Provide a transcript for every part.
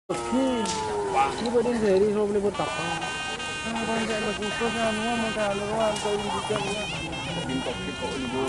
Ini buat ini sehari semua boleh bertapa. Nah, kan saya nak ukur semua mau kalau orang kau ini juga ya. Minta kita ibu.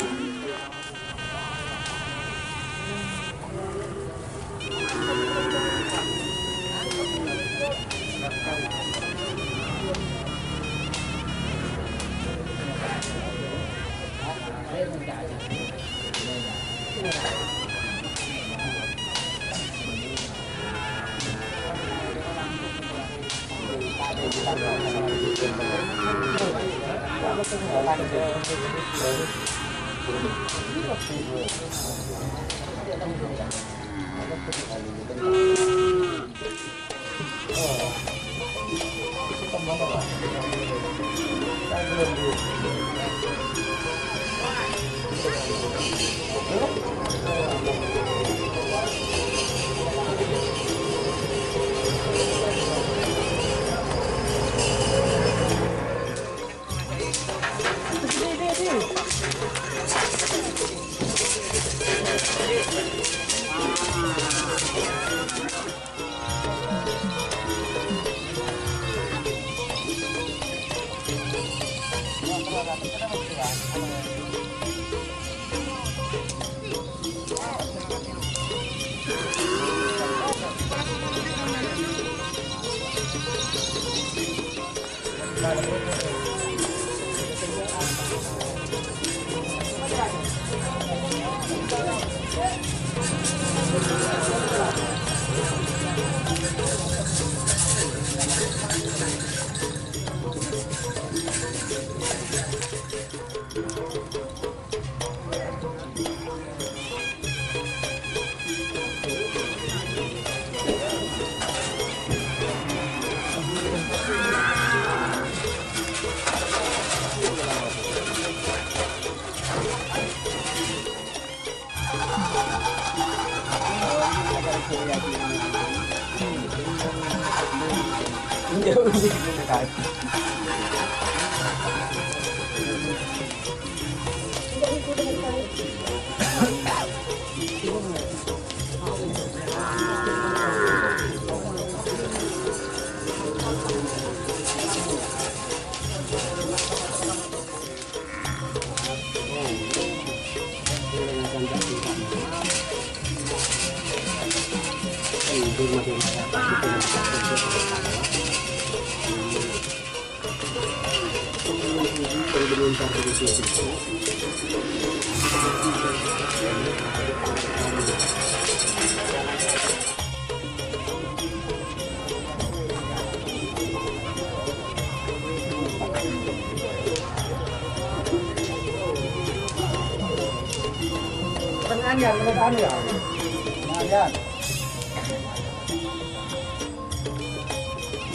Pertanyaan ya. Pertanyaan.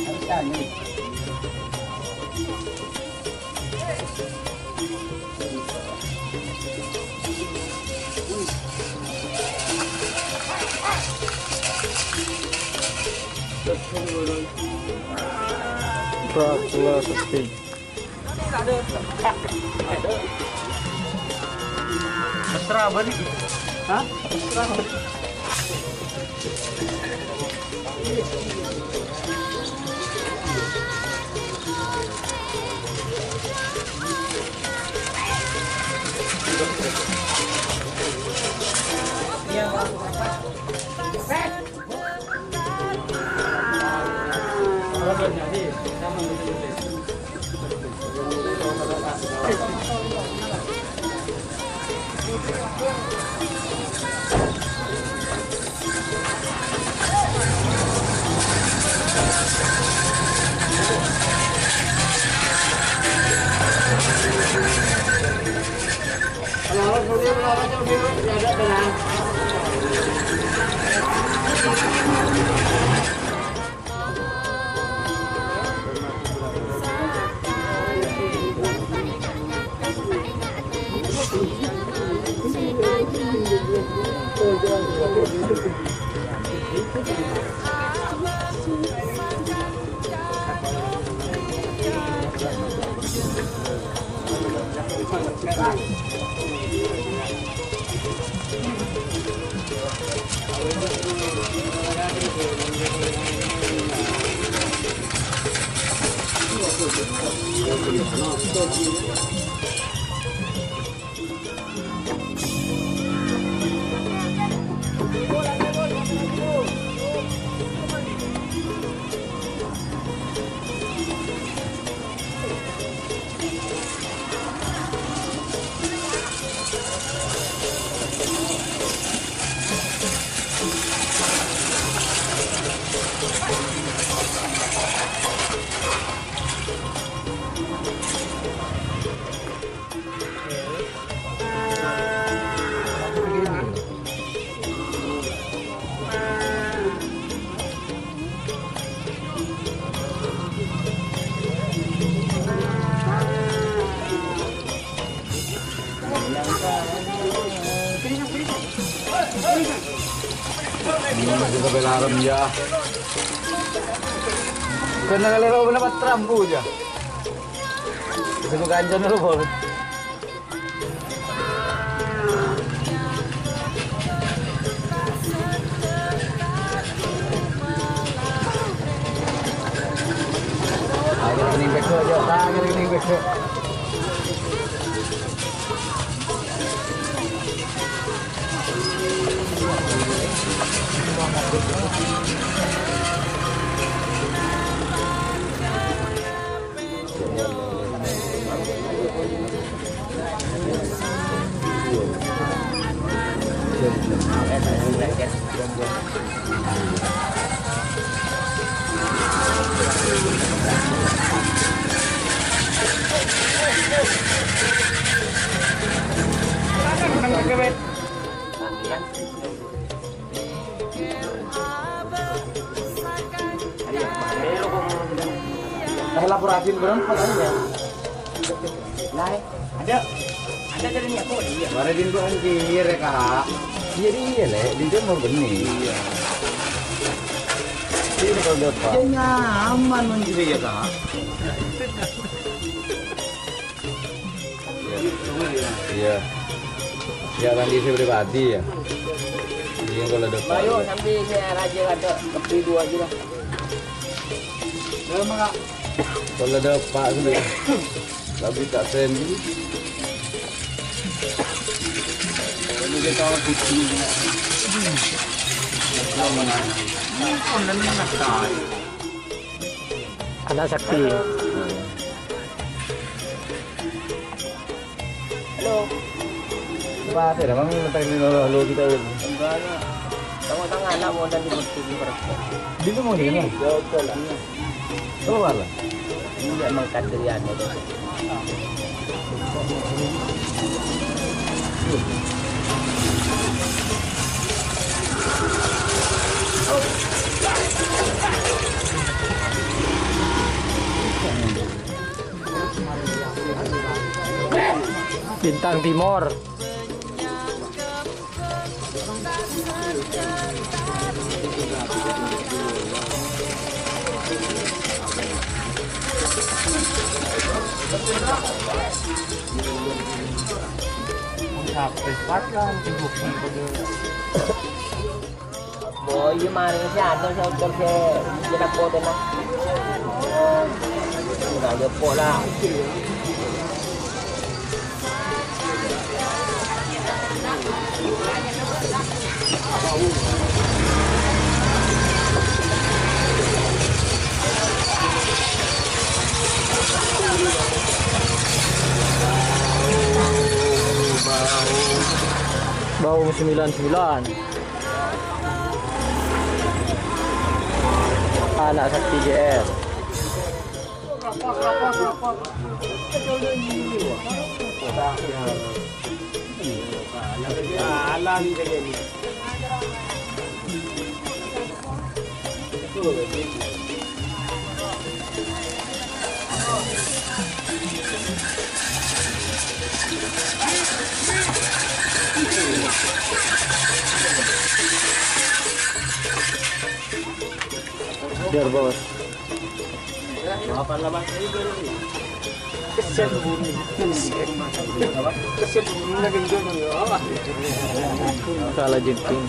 Harus tanya. Dracula sepi. Mesra apa nih? Hah? Mesra. Masih sampai larang ya. Kena kalau dapat trampu aja. Bisa ganjan dulu boleh. Ayo ini besok aja, ayo ini besok. Laporasin berapa kali ya? Lai, ada jadi ni aku dia. Mari din ko ang kiri ka. Iya le, din mau benih. Iya. Ini kalau dapat. Dia nyaman menjadi ya kak. Iya. Ya kan di pribadi ya. Dia kalau dapat. Ayo sambil saya raja ada kopi dua aja lah. Kalau mak. Kalau dapat sudah. Tapi tak sendiri. Ini dia tahu kucing. Anak sakti. Halo. Apa ada memang pengen lalu kita. Enggak ya. Tengok tangan lah mau dan dibetul di perut. Di mau ni kan? Betul lah. Oh wala. Ini memang kadrian itu. Bintang Timur. Boy, mari siya ada sa hotel sa kita po din na. Ada po lah. Bau 99. Anak sakti JR. Alam saja ni. Biar bos. Apa lah bang? Kesian bumi. Kesian bumi lagi juga. Salah jengking.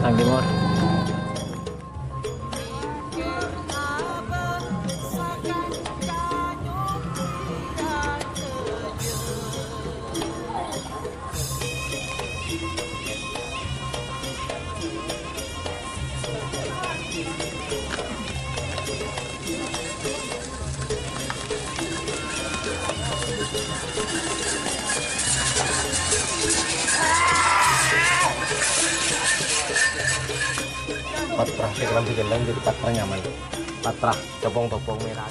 Ang Timur. Patra, sekarang bikin lagi jadi patra nyaman. Patra, topong-topong merah.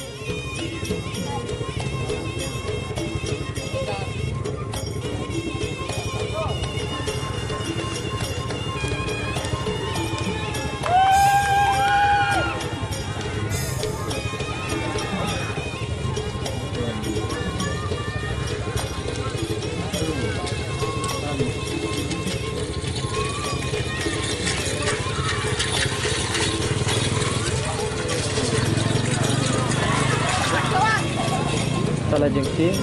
Salah jengking.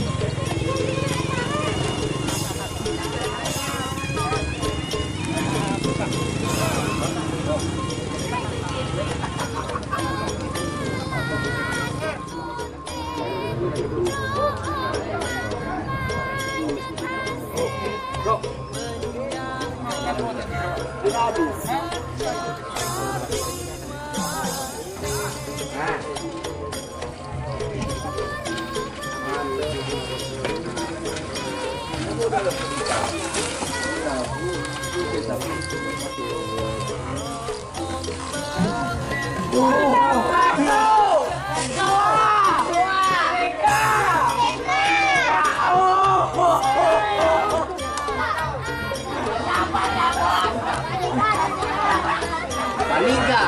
Anika.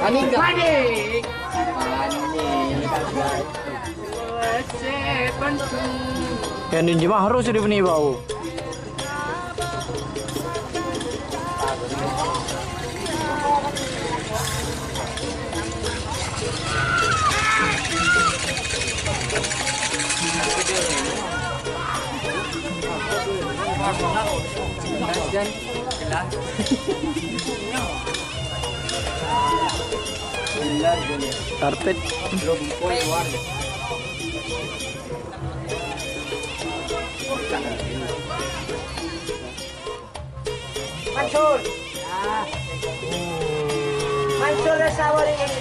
Anika. Panik. Yang di Jemaah harus sudah benih bau. Karpet. Mansur. Mansur sawari ini.